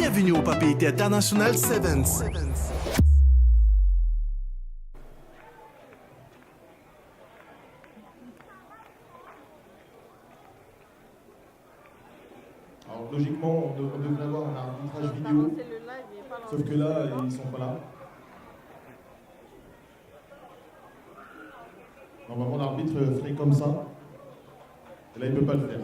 Bienvenue au Papeete International Sevens. Alors logiquement, on devrait avoir un arbitrage vidéo, sauf que là, ils sont pas là. Normalement, l'arbitre ferait comme ça, et là, il ne peut pas le faire.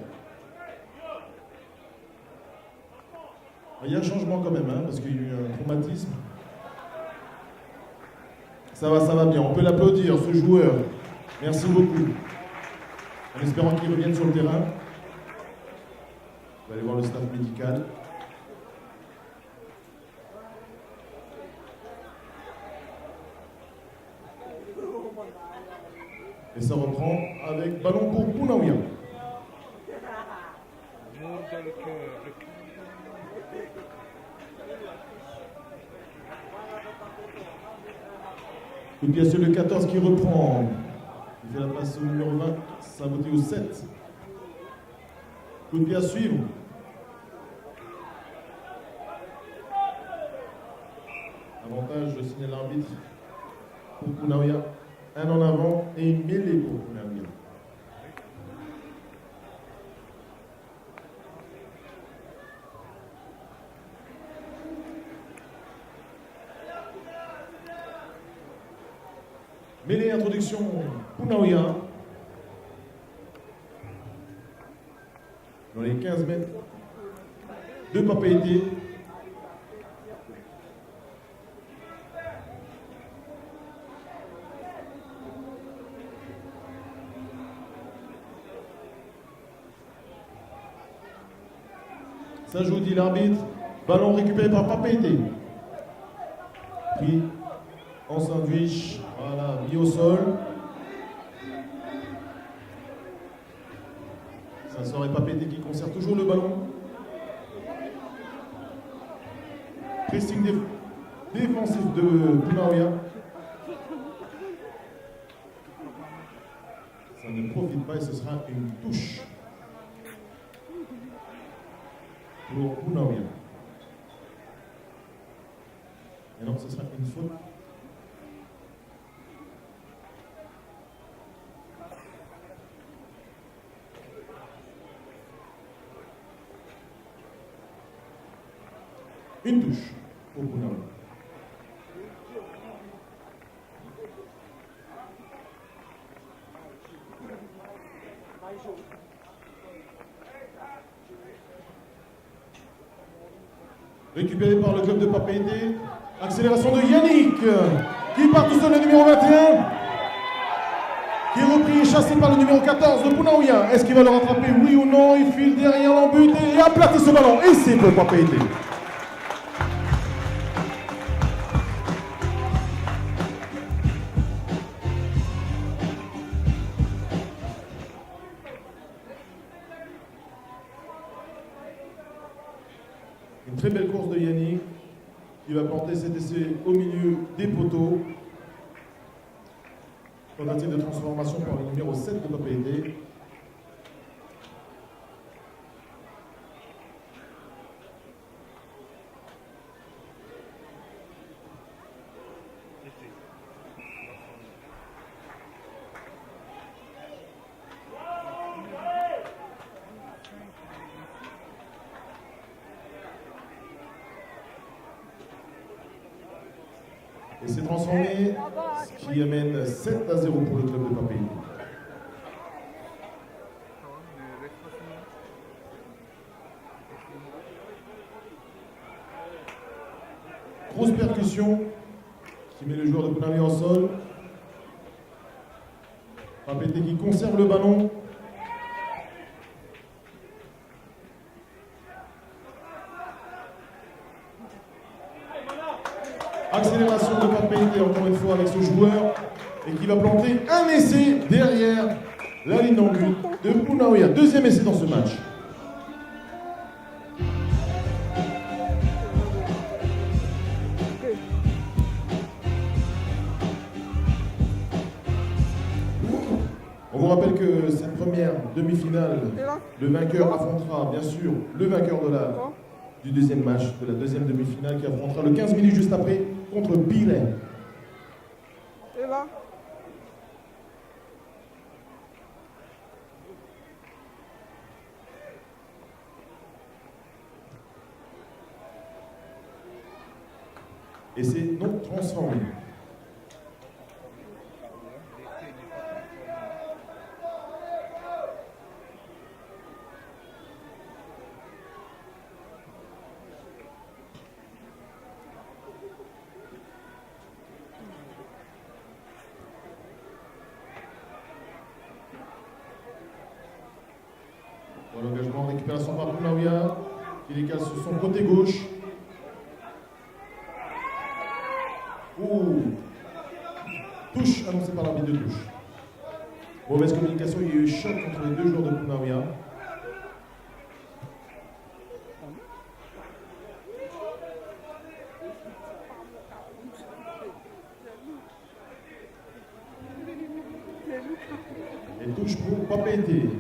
Il y a un changement quand même, hein, parce qu'il y a eu un traumatisme. Ça va bien. On peut l'applaudir, ce joueur. Merci beaucoup. En espérant qu'il revienne sur le terrain. Vous allez voir le staff médical. Et ça reprend avec ballon pour Pounaouia. Et bien sûr le 14 qui reprend. Il fait la passe au numéro 20, saboté au 7. Coup de pied à suivre. Avantage, je signale l'arbitre pour Pounaouia. Un en avant et une mêlée pour Pounaouia. Mêlée, introduction Pounaouia. Dans les 15 mètres de Papeete. Ça joue, dit l'arbitre. Ballon récupéré par Papeete. Puis en sandwich. Voilà, mis au sol. Ça serait Papeete qui conserve toujours le ballon. Pressing défensif de Pounaouia. Ça ne profite pas et ce sera une touche pour Pounaouia. Et non, ce sera une faute. Une touche pour Pounaouia. Récupéré par le club de Papeete. Accélération de Yannick qui part tout seul, le numéro 21. Qui est repris et chassé par le numéro 14 de Pounaouia. Est-ce qu'il va le rattraper, oui ou non? Il file derrière l'embut et aplatit ce ballon. Et c'est pour Papeete. Une très belle course de Yannick qui va porter cet essai au milieu des poteaux. Tentative de transformation par le numéro 7 de Papeete. Et c'est transformé, ce qui amène 7-0 pour le club de Papeete. Grosse percussion qui met le joueur de Pounaouia au sol. Papeete qui conserve le ballon. Accélération de Papeete encore une fois avec ce joueur et qui va planter un essai derrière la ligne d'en but de Pounaouia. Deuxième essai dans ce match. On vous rappelle que cette première demi-finale, le vainqueur affrontera bien sûr le vainqueur de la du deuxième match de la deuxième demi-finale qui affrontera le 15 minutes juste après contre Biren. Et là? Et c'est non transformé. Bon, l'engagement, récupération par Pounaouia, qui décale sur son côté gauche. Touche annoncée par l'arbitre de touche. Mauvaise communication, il y a eu choc entre les deux joueurs de Pounaouia. Et touche pour Papété.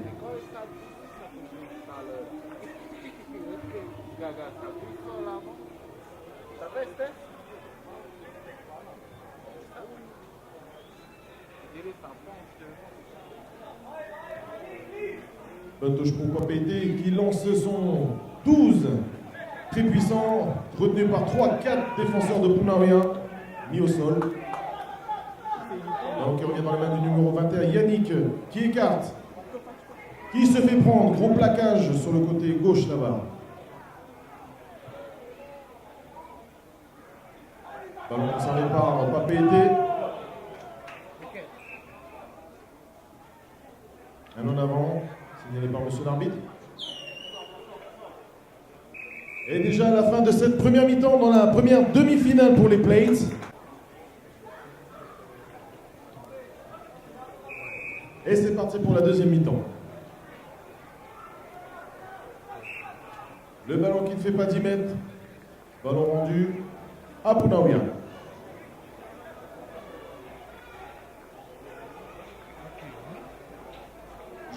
Bonne touche pour Papété qui lance son 12. Très puissant, retenu par 3-4 défenseurs de Pounaouia, mis au sol. Donc il revient dans la main du numéro 21, Yannick, qui écarte, qui se fait prendre, gros plaquage sur le côté gauche là-bas. Ballon conservé par Papété. Un en avant, signalé par monsieur l'arbitre. Et déjà à la fin de cette première mi-temps, dans la première demi-finale pour les Plates. Et c'est parti pour la deuxième mi-temps. Le ballon qui ne fait pas 10 mètres. Ballon rendu à Pounaouia.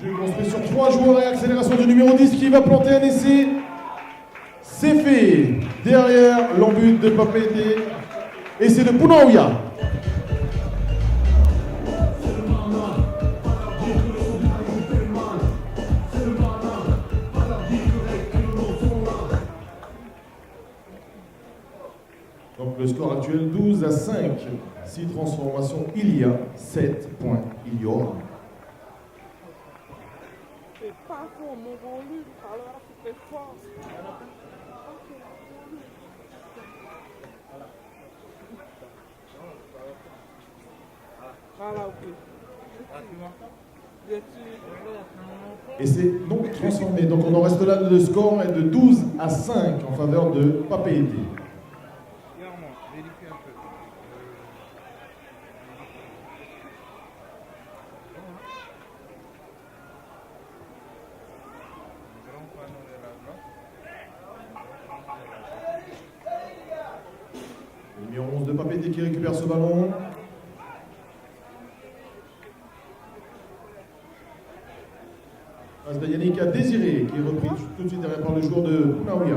Jeu construit sur 3 joueurs et accélération du numéro 10 qui va planter un essai. C'est fait. Derrière l'embut de Papété. Et c'est de Pounaouia. Donc le score actuel 12-5. 6 transformations il y a, 7 points il y aura. C'est pas fort, mon volume. Alors c'était fort. Voilà, ok. Et c'est donc transformé. Donc on en reste là, le score est de 12-5 en faveur de Papété. Le numéro 11 de Papété qui récupère ce ballon. Passe de Yannick à Désiré, qui est repris tout de suite derrière par le joueur de Pounaouia.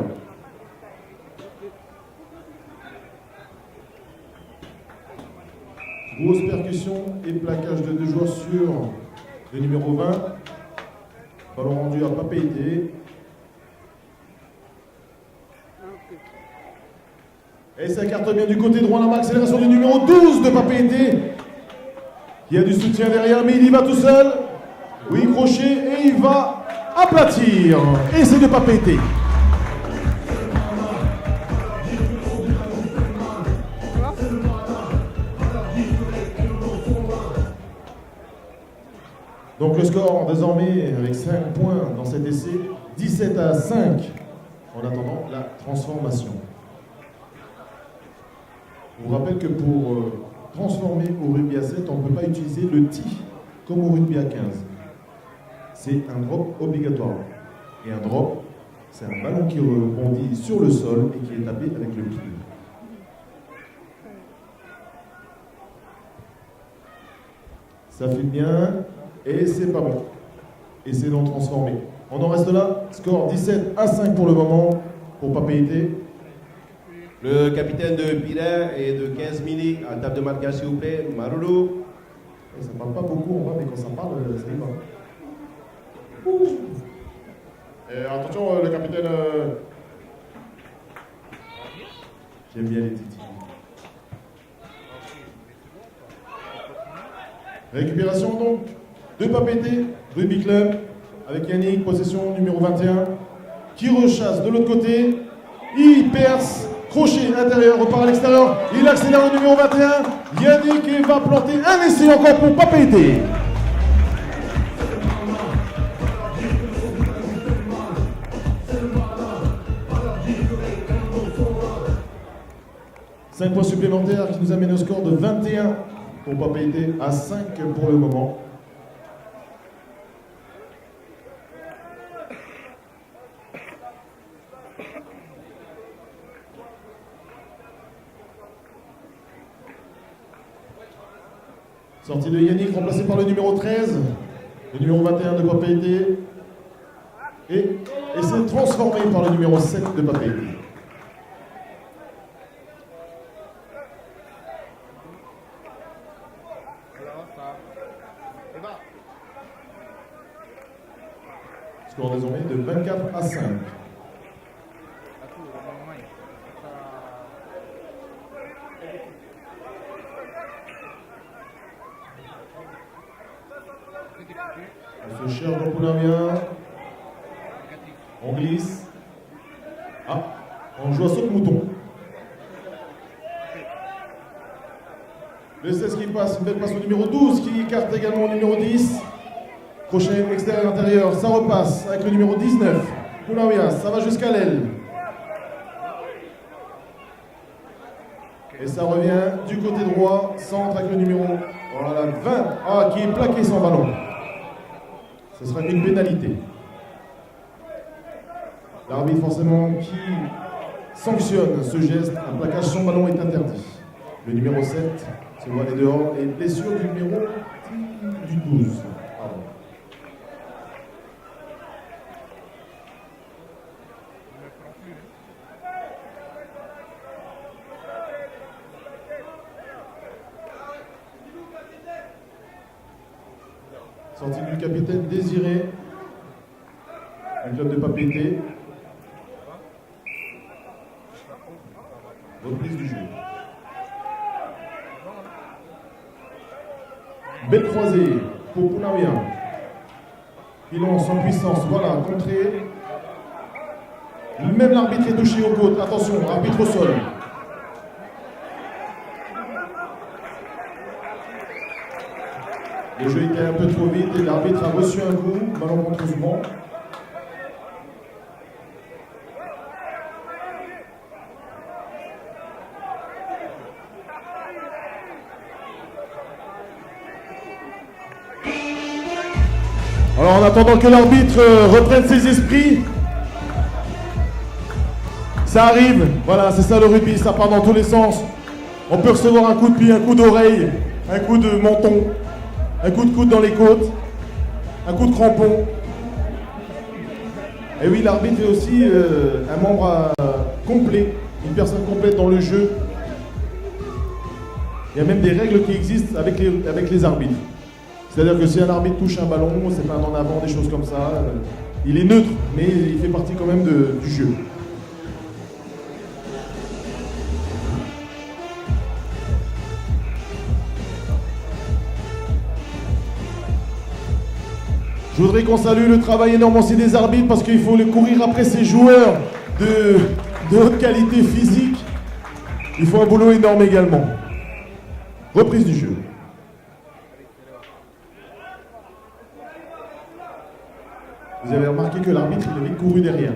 Grosse percussion et plaquage de 2 joueurs sur le numéro 20. Ballon rendu à Papété. Et ça carte bien du côté droit là-bas. Accélération du numéro 12 de Papété. Il y a du soutien derrière, mais il y va tout seul. Oui, crochet, et il va aplatir. Et c'est de Papété. Donc le score désormais avec 5 points dans cet essai, 17-5 en attendant la transformation. Je vous rappelle que pour transformer au rugby à 7, on ne peut pas utiliser le tee comme au rugby à 15. C'est un drop obligatoire. Et un drop, c'est un ballon qui rebondit sur le sol et qui est tapé avec le pied. Ça fait bien. Et c'est pas bon. Et c'est non transformé. On en reste là. Score 17-5 pour le moment. pour Papeete. Le capitaine de Pirin et de 15 minutes à table de marquage, s'il vous plaît, Marulu. Ça ne parle pas beaucoup, on va, mais quand ça parle, ça y va. Et attention, le capitaine. J'aime bien les titis. Récupération donc de Papeete, Rugby Club, avec Yannick, possession numéro 21, qui rechasse de l'autre côté. Il perce, crochet intérieur, repart à l'extérieur. Il accélère le numéro 21. Yannick et va planter un essai encore pour Papeete. Cinq points supplémentaires qui nous amènent au score de 21 pour Papeete à 5 pour le moment. Sortie de Yannick, remplacé par le numéro 13, le numéro 21 de Papeete, et c'est transformé par le numéro 7 de Papeete. Score désormais de 24 à 5. On se cherche dans Poulain. On glisse. Ah, on joue à saut de mouton. Le 16 qui passe, une belle passe au numéro 12 qui écarte également au numéro 10. Crochet extérieur-intérieur, ça repasse avec le numéro 19. Poulain, ça va jusqu'à l'aile. Et ça revient du côté droit, centre avec le numéro voilà, 20. Qui est plaqué sans ballon. Ce sera une pénalité. L'arbitre forcément qui sanctionne ce geste, un plaquage sans ballon est interdit. Le numéro 7 se voit aller dehors et blessure du numéro du 12. Pardon. Sortie du capitaine Désiré, un club de Papeete. Reprise du jeu. Belle croisée pour Poulain. Il lance en puissance, voilà, contré. Même l'arbitre est touché aux côtes. Attention, arbitre au sol. Le jeu était un peu trop vite et l'arbitre a reçu un coup, malencontreusement. Alors en attendant que l'arbitre reprenne ses esprits, ça arrive, voilà, c'est ça le rugby, ça part dans tous les sens. On peut recevoir un coup de pied, un coup d'oreille, un coup de menton, un coup de coude dans les côtes, un coup de crampon. Et oui, l'arbitre est aussi un membre complet, une personne complète dans le jeu. Il y a même des règles qui existent avec les arbitres. C'est-à-dire que si un arbitre touche un ballon, c'est pas un en avant, des choses comme ça. Il est neutre, mais il fait partie quand même du jeu. Je voudrais qu'on salue le travail énorme aussi des arbitres parce qu'il faut courir après ces joueurs de haute qualité physique. Il faut un boulot énorme également. Reprise du jeu. Vous avez remarqué que l'arbitre, il a vite couru derrière.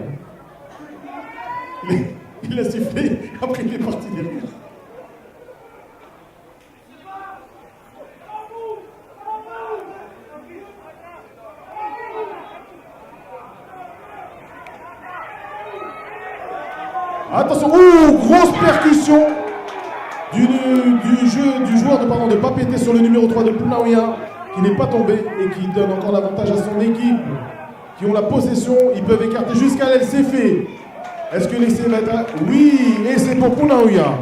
Il a sifflé, après il est parti derrière. Attention, grosse percussion du joueur de Papeete sur le numéro 3 de Poulain, qui n'est pas tombé et qui donne encore l'avantage à son équipe, qui ont la possession, ils peuvent écarter jusqu'à l'aile, c'est fait. Est-ce que l'essai va être... Oui, et c'est pour Punaouia.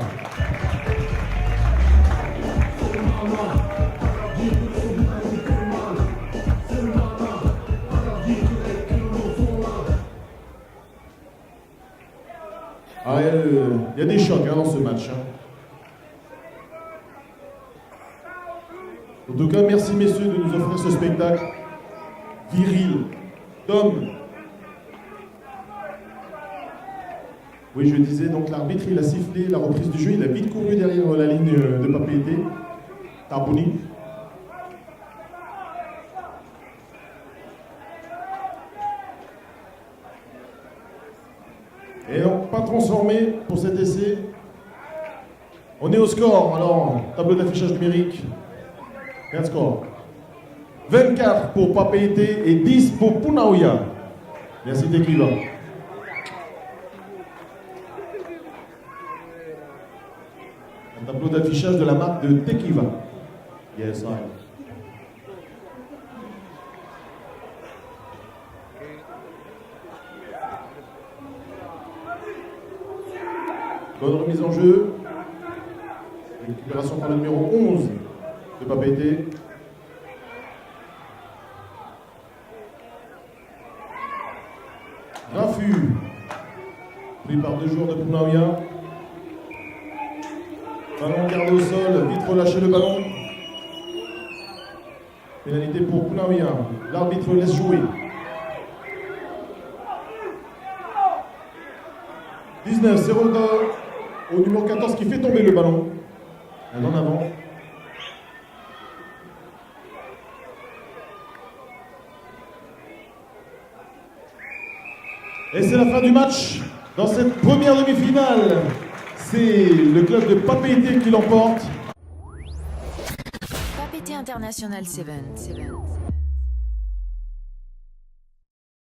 Ah, il y a des chocs dans ce match. En tout cas, merci messieurs de nous offrir ce spectacle viril, d'homme. Oui, je disais, donc l'arbitre, il a sifflé la reprise du jeu, il a vite couru derrière la ligne de Papeete, Tabouni. Et donc, pas transformé pour cet essai. On est au score, alors, tableau d'affichage numérique. Quel score? 24 pour Papeete et 10 pour Punaouia. Merci Tekiva. Un tableau d'affichage de la marque de Tekiva. Yes, I. Bonne remise en jeu. Récupération par le numéro 11 de Papeete. Raffut. Pris par 2 joueurs de Punaouia. Ballon gardé au sol, vite relâché le ballon. Pénalité pour Punaouia. L'arbitre laisse jouer. 19-0 au numéro 14 qui fait tomber le ballon. Un en avant. Et c'est la fin du match. Dans cette première demi-finale, c'est le club de Papeete qui l'emporte. Papeete International 7.